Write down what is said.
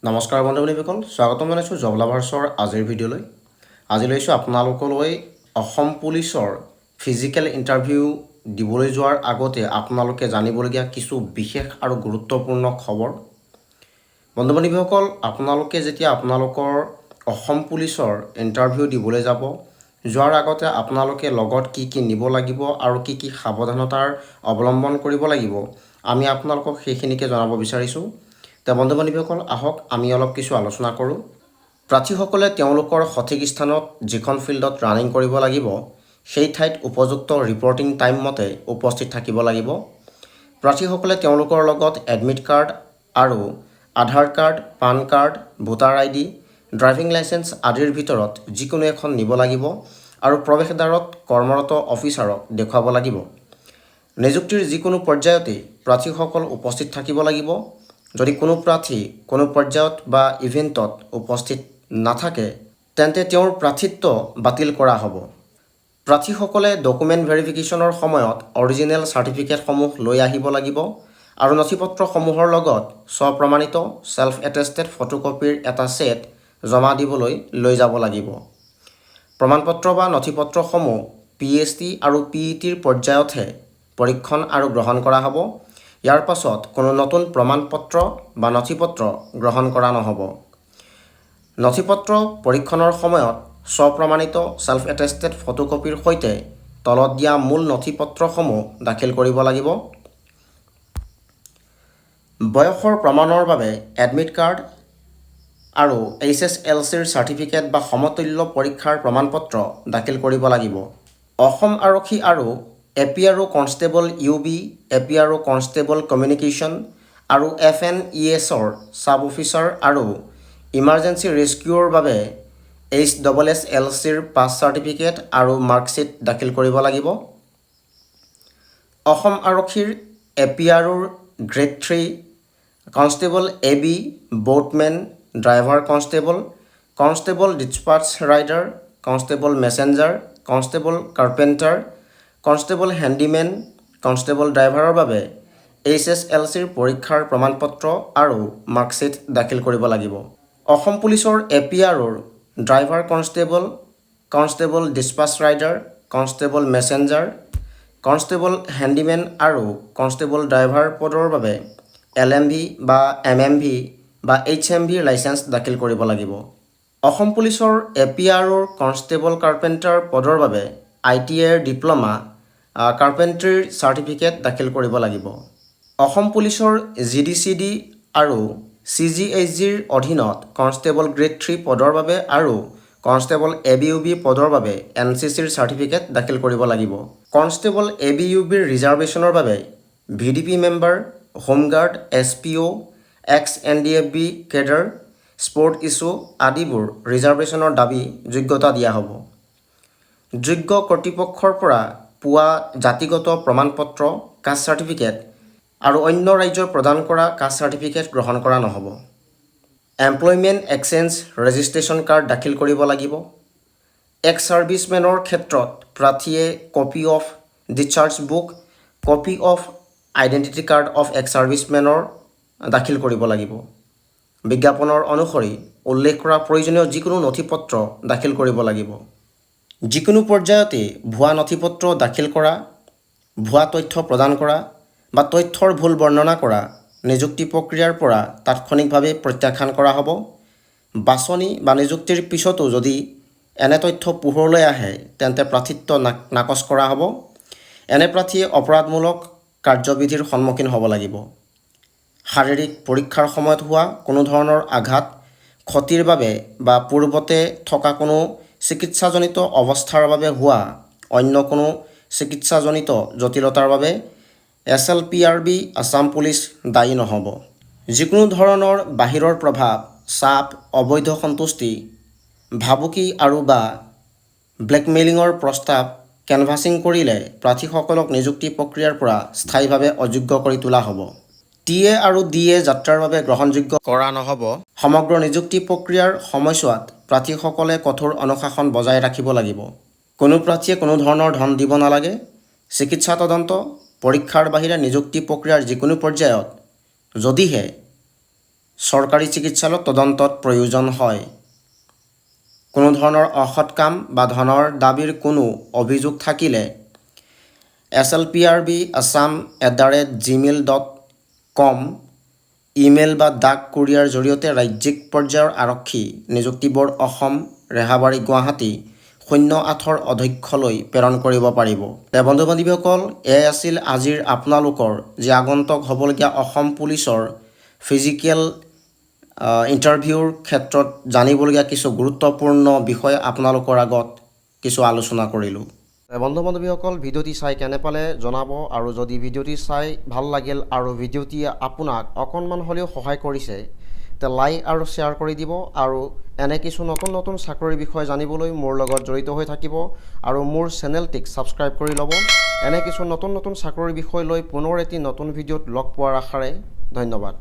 নমস্কাৰ বন্ধুসকল, স্বাগতম জনাইছোঁ জব লাভাৰ্ছৰ আজিৰ ভিডিঅ'লৈ। আজি লৈছোঁ আপোনালোকলৈ অসম পুলিচৰ ফিজিকেল ইণ্টাৰভিউ দিবলৈ যোৱাৰ আগতে আপোনালোকে জানিবলগীয়া কিছু বিশেষ আৰু গুৰুত্বপূৰ্ণ খবৰ। বন্ধুসকল, আপোনালোকে যেতিয়া আপোনালোকৰ অসম পুলিচৰ ইণ্টাৰভিউ দিবলৈ যাব, যোৱাৰ আগতে আপোনালোকে লগত কি কি নিব লাগিব আৰু কি কি সাৱধানতাৰ অৱলম্বন কৰিব লাগিব, আমি আপোনালোকক সেইখিনিকে জনাব বিচাৰিছোঁ। বন্ধুসকল, আহক আমি অলপ কিছু আলোচনা কৰোঁ। প্ৰাৰ্থীসকলে তেওঁলোকৰ সঠিক স্থানত যিখন ফিল্ডত ৰানিং কৰিব লাগিব, সেই ঠাইত উপযুক্ত ৰিপৰ্টিং টাইম মতে উপস্থিত থাকিব লাগিব। প্ৰাৰ্থীসকলে তেওঁলোকৰ লগত এডমিট কাৰ্ড আৰু Aadhaar card, PAN card, voter ID, driving licence আদিৰ ভিতৰত যিকোনো এখন নিব লাগিব আৰু প্ৰৱেশদ্বাৰত কৰ্মৰত অফিচাৰক দেখুৱাব লাগিব। নিযুক্তিৰ যিকোনো পৰ্যায়তে প্ৰাৰ্থীসকল উপস্থিত থাকিব লাগিব। যদি কোনো প্ৰাৰ্থী কোনো পৰ্যায়ত বা ইভেণ্টত উপস্থিত নাথাকে, তেন্তে তেওঁৰ প্ৰাৰ্থিত্ব বাতিল কৰা হ'ব। প্ৰাৰ্থীসকলে ডকুমেণ্ট ভেৰিফিকেশ্যনৰ সময়ত অৰিজিনেল চাৰ্টিফিকেটসমূহ লৈ আহিব লাগিব আৰু নথিপত্ৰসমূহৰ লগত স্বপ্ৰমাণিত ছেল্ফ এটেষ্টেড ফটোকপিৰ এটা ছেট জমা দিবলৈ লৈ যাব লাগিব। প্ৰমাণপত্ৰ বা নথিপত্ৰসমূহ PST আৰু PETৰ পৰ্যায়তহে পৰীক্ষণ আৰু গ্ৰহণ কৰা হ'ব। ইয়াৰ পাছত কোনো নতুন প্ৰমাণপত্ৰ বা নথিপত্ৰ গ্ৰহণ কৰা নহ'ব। নথিপত্ৰ পৰীক্ষণৰ সময়ত স্বপ্ৰমাণিত ছেল্ফ এটেষ্টেড ফটোকপিৰ সৈতে তলত দিয়া মূল নথিপত্ৰসমূহ দাখিল কৰিব লাগিব। বয়সৰ প্ৰমাণৰ বাবে এডমিট কাৰ্ড আৰু HSLCৰ চাৰ্টিফিকেট বা সমতুল্য পৰীক্ষাৰ প্ৰমাণপত্ৰ দাখিল কৰিব লাগিব। অসম আৰক্ষী আৰু APRO constable UB, APRO constable communication আৰু FNESৰ ছাব অফিচাৰ আৰু ইমাৰ্জেঞ্চি ৰেস্কিউৰ বাবে HSSLCৰ পাছ চাৰ্টিফিকেট আৰু মাৰ্কশ্বিট দাখিল কৰিব লাগিব। অসম আৰক্ষীৰ APROৰ grade 3 constable AB, boatmen, driver constable, constable despatch rider, constable messenger, constable carpenter, constable handymen, constable ড্ৰাইভাৰৰ বাবে HSLCৰ পৰীক্ষাৰ প্ৰমাণপত্ৰ আৰু মাৰ্কশ্বিট দাখিল কৰিব লাগিব। অসম পুলিচৰ APROৰ driver constable, constable despatch rider, constable messenger, constable handymen আৰু কনষ্টেবল ড্ৰাইভাৰ পদৰ বাবে LMV বা MMV বা HMV লাইচেন্স দাখিল কৰিব লাগিব। অসম পুলিচৰ APROৰ কনষ্টেবল কাৰ্পেণ্টাৰ পদৰ বাবে ITIৰ ডিপ্ল'মা কাৰ্পেণ্ট্ৰিৰ চাৰ্টিফিকেট দাখিল কৰিব লাগিব। অসম পুলিচৰ GDCD আৰু CGHGৰ অধীনত কনষ্টেবল গ্ৰেড 3 পদৰ বাবে আৰু কনষ্টেবল ABUB পদৰ বাবে NCCৰ চাৰ্টিফিকেট দাখিল কৰিব লাগিব। কনষ্টেবল ABUBৰ ৰিজাৰ্ভেশ্যনৰ বাবে VDP member, home guard, SPO, ex-NDFB cadre, sport issue আদিবোৰ ৰিজাৰ্ভেশ্যনৰ দাবী যোগ্যতা দিয়া হ'ব। যোগ্য কৰ্তৃপক্ষৰ পৰা পোৱা জাতিগত প্ৰমাণপত্ৰ, কাষ্ট চাৰ্টিফিকেট আৰু অন্য ৰাজ্যৰ প্ৰদান কৰা কাষ্ট চাৰ্টিফিকেট গ্ৰহণ কৰা নহ'ব। এমপ্লয়মেণ্ট এক্সচেঞ্জ ৰেজিষ্ট্ৰেশ্যন কাৰ্ড দাখিল কৰিব লাগিব। এক্স ছাৰ্ভিচমেনৰ ক্ষেত্ৰত প্ৰাৰ্থীয়ে কপি অফ ডিscharge book, copy of identity card of ex ছাৰ্ভিচমেনৰ দাখিল কৰিব লাগিব। বিজ্ঞাপনৰ অনুসৰি উল্লেখ কৰা প্ৰয়োজনীয় যিকোনো নথিপত্ৰ দাখিল কৰিব লাগিব। যিকোনো পৰ্যায়তে ভুৱা নথিপত্ৰ দাখিল কৰা, ভুৱা তথ্য প্ৰদান কৰা বা তথ্যৰ ভুল বৰ্ণনা কৰা নিযুক্তি প্ৰক্ৰিয়াৰ পৰা তাৎক্ষণিকভাৱে প্ৰত্যাখ্যান কৰা হ'ব। বাছনি বা নিযুক্তিৰ পিছতো যদি এনে তথ্য পোহৰলৈ আহে, তেন্তে প্ৰাৰ্থিত্ব নাকচ কৰা হ'ব। এনে প্ৰাৰ্থীয়ে অপৰাধমূলক কাৰ্যবিধিৰ সন্মুখীন হ'ব লাগিব। শাৰীৰিক পৰীক্ষাৰ সময়ত হোৱা কোনো ধৰণৰ আঘাত, ক্ষতিৰ বাবে বা পূৰ্বতে থকা কোনো চিকিৎসাজনিত অৱস্থাৰ বাবে হোৱা অন্য কোনো চিকিৎসাজনিত জটিলতাৰ বাবে SLPRB আছাম পুলিচ দায়ী নহ'ব। যিকোনো ধৰণৰ বাহিৰৰ প্ৰভাৱ, চাপ, অবৈধ সন্তুষ্টি, ভাবুকি আৰু বা ব্লেকমেইলিঙৰ প্ৰস্তাৱ কেনভাছিং কৰিলে প্ৰাৰ্থীসকলক নিযুক্তি প্ৰক্ৰিয়াৰ পৰা স্থায়ীভাৱে অযোগ্য কৰি তোলা হ'ব। TA আৰু DA যাত্ৰাৰ বাবে গ্ৰহণযোগ্য কৰা নহ'ব। সমগ্ৰ নিযুক্তি প্ৰক্ৰিয়াৰ সময়ছোৱাত প্ৰাৰ্থীসকলে কঠোৰ অনুশাসন বজাই ৰাখিব লাগিব। কোনো প্ৰাৰ্থীয়ে কোনো ধৰণৰ ধন দিব নালাগে। চিকিৎসা তদন্ত, পৰীক্ষাৰ বাহিৰে নিযুক্তি প্ৰক্ৰিয়াৰ যিকোনো পৰ্যায়ত যদিহে চৰকাৰী চিকিৎসালয়ত তদন্তত প্ৰয়োজন হয়। কোনো ধৰণৰ অসৎ কাম বা ধনৰ দাবীৰ কোনো অভিযোগ থাকিলে slprbassam@gmail.com ইমেইল বা ডাক কুৰিয়াৰ জৰিয়তে ৰাজ্যিক পৰ্যায়ৰ আৰক্ষী নিযুক্তি ব'ৰ্ড অসম ৰেহাবাৰী গুৱাহাটী 08ৰ অধ্যক্ষলৈ প্ৰেৰণ কৰিব পাৰিব। বন্ধু বান্ধৱীসকল, এয়াই আছিল আজিৰ আপোনালোকৰ যি আগন্তুক হ'বলগীয়া অসম পুলিচৰ ফিজিকেল ইণ্টাৰভিউৰ ক্ষেত্ৰত জানিবলগীয়া কিছু গুৰুত্বপূৰ্ণ বিষয় আপোনালোকৰ আগত কিছু আলোচনা কৰিলোঁ। বন্ধু বান্ধৱীসকল, ভিডিঅ'টি চাই কেনে পালে জনাব, আৰু যদি ভিডিঅ'টি চাই ভাল লাগিল আৰু ভিডিঅ'টিয়ে আপোনাক অকণমান হ'লেও সহায় কৰিছে তে লাইক আৰু শ্বেয়াৰ কৰি দিব, আৰু এনে কিছু নতুন নতুন চাকৰিৰ বিষয়ে জানিবলৈ মোৰ লগত জড়িত হৈ থাকিব আৰু মোৰ চেনেলটিক ছাবস্ক্ৰাইব কৰি ল'ব। এনে কিছু নতুন নতুন চাকৰিৰ বিষয় লৈ পুনৰ এটি নতুন ভিডিঅ'ত লগ পোৱাৰ আশাৰে ধন্যবাদ।